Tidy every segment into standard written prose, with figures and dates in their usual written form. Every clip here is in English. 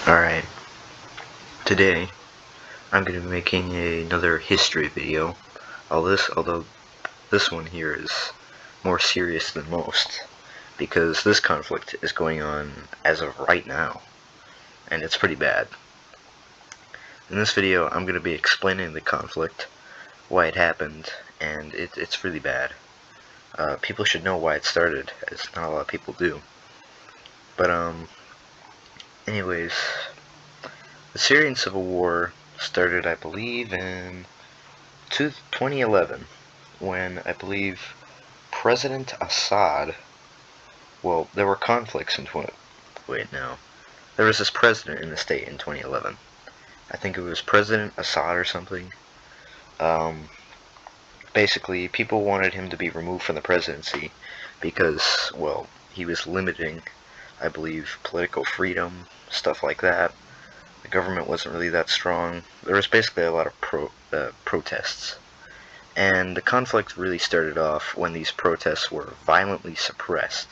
Alright, today I'm going to be making another history video, although this one here is more serious than most, because this conflict is going on as of right now, and it's pretty bad. In this video I'm going to be explaining the conflict, why it happened, and it's really bad. People should know why it started, as not a lot of people do. But anyways, the Syrian Civil War started, I believe, in 2011, when I believe President Assad, well, there were conflicts in there was this president in the state in 2011. I think it was President Assad or something. Basically, people wanted him to be removed from the presidency because, well, he was limiting, I believe, political freedom, stuff like that. The government wasn't really that strong. There was basically a lot of protests. And the conflict really started off when these protests were violently suppressed.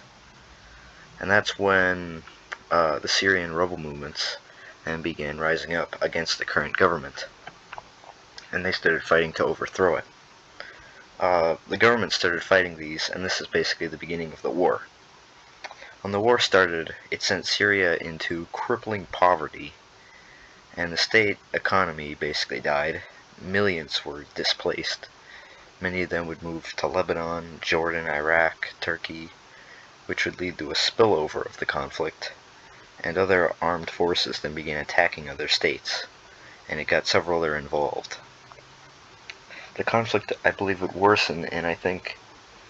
And that's when the Syrian rebel movements then began rising up against the current government. And they started fighting to overthrow it. The government started fighting these, and this is basically the beginning of the war. When the war started, it sent Syria into crippling poverty, and the state economy basically died. Millions were displaced. Many of them would move to Lebanon, Jordan, Iraq, Turkey, which would lead to a spillover of the conflict, and other armed forces then began attacking other states, and it got several other involved. The conflict, I believe, would worsen, and I think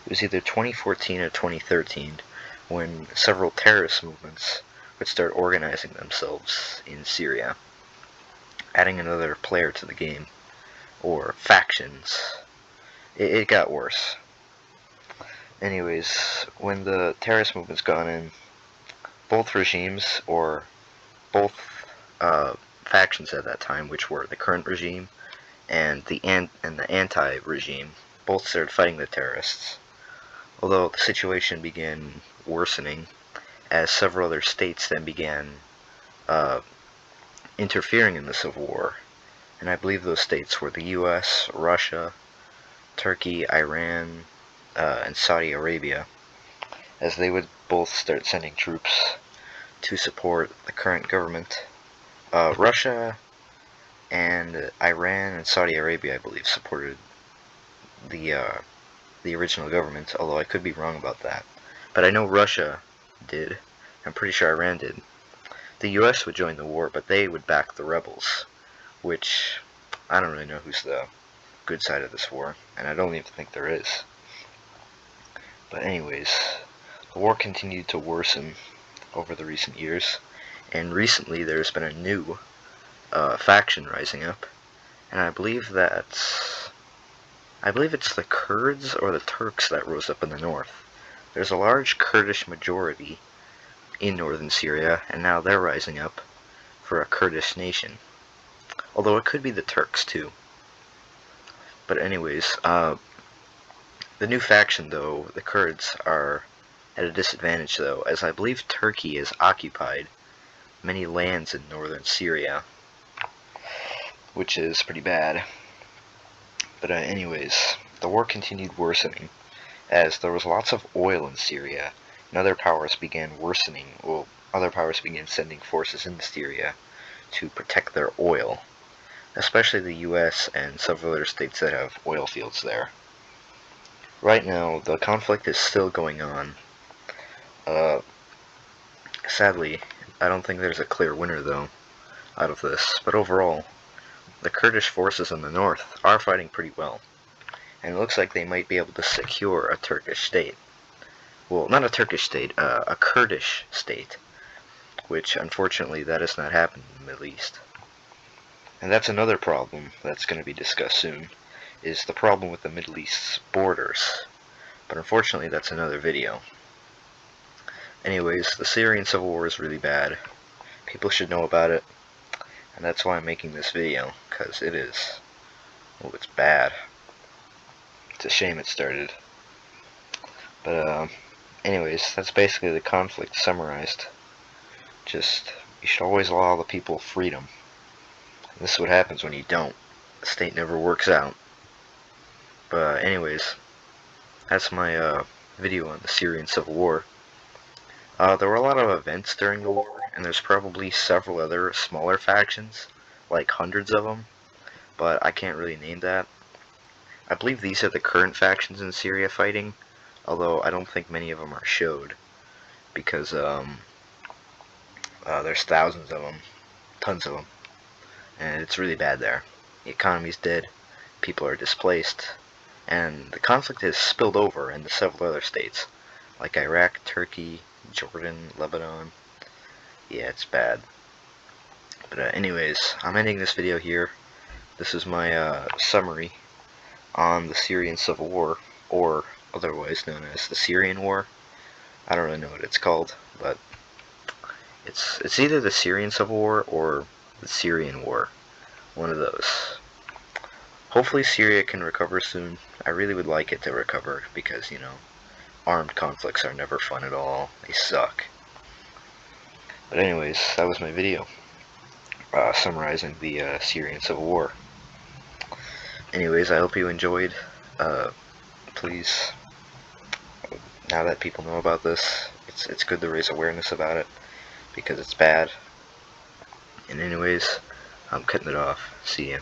it was either 2014 or 2013, when several terrorist movements would start organizing themselves in Syria, adding another player to the game, or factions. It got worse. Anyways, when the terrorist movements got in, both regimes, or both factions at that time, which were the current regime and the anti-regime, both started fighting the terrorists. Although the situation began worsening as several other states then began interfering in the civil war, and I believe those states were the U.S., Russia, Turkey, Iran, and Saudi Arabia, as they would both start sending troops to support the current government. Russia and Iran and Saudi Arabia, I believe, supported the original government, although I could be wrong about that. But I know Russia did. I'm pretty sure Iran did. The U.S. would join the war, but they would back the rebels, which I don't really know who's the good side of this war, and I don't even think there is. But anyways, the war continued to worsen over the recent years, and recently there's been a new faction rising up, and I believe it's the Kurds or the Turks that rose up in the north. There's a large Kurdish majority in northern Syria, and now they're rising up for a Kurdish nation. Although it could be the Turks too. But anyways, the new faction though, the Kurds, are at a disadvantage though, as I believe Turkey has occupied many lands in northern Syria, which is pretty bad. But anyways, the war continued worsening, as there was lots of oil in Syria, and other powers began sending forces into Syria to protect their oil, especially the U.S. and several other states that have oil fields there. Right now, the conflict is still going on. Sadly, I don't think there's a clear winner, though, out of this, but overall, the Kurdish forces in the north are fighting pretty well, and it looks like they might be able to secure a Turkish state. Well, not a Turkish state, a Kurdish state, which unfortunately that has not happened in the Middle East. And that's another problem that's going to be discussed soon, is the problem with the Middle East's borders. But unfortunately that's another video. Anyways, the Syrian Civil War is really bad. People should know about it, and that's why I'm making this video, because it is, well, it's bad. It's a shame it started. But anyways, that's basically the conflict summarized. Just You should always allow the people freedom. And this is what happens when you don't. The state never works out. But anyways, that's my video on the Syrian Civil War. There were a lot of events during the war, and there's probably several other smaller factions, like hundreds of them, but I can't really name that. I believe these are the current factions in Syria fighting, although I don't think many of them are showed, because there's thousands of them, tons of them, and it's really bad there. The economy's dead, people are displaced, and the conflict has spilled over into several other states, like Iraq, Turkey, Jordan, Lebanon. Yeah, it's bad. But anyways, I'm ending this video here. This is my summary on the Syrian Civil War, or otherwise known as the Syrian War. I don't really know what it's called, but it's either the Syrian Civil War or the Syrian War. One of those. Hopefully Syria can recover soon. I really would like it to recover because, armed conflicts are never fun at all. They suck. But anyways, that was my video summarizing the Syrian Civil War. Anyways, I hope you enjoyed. Please, now that people know about this, it's good to raise awareness about it because it's bad. And anyways, I'm cutting it off. See ya.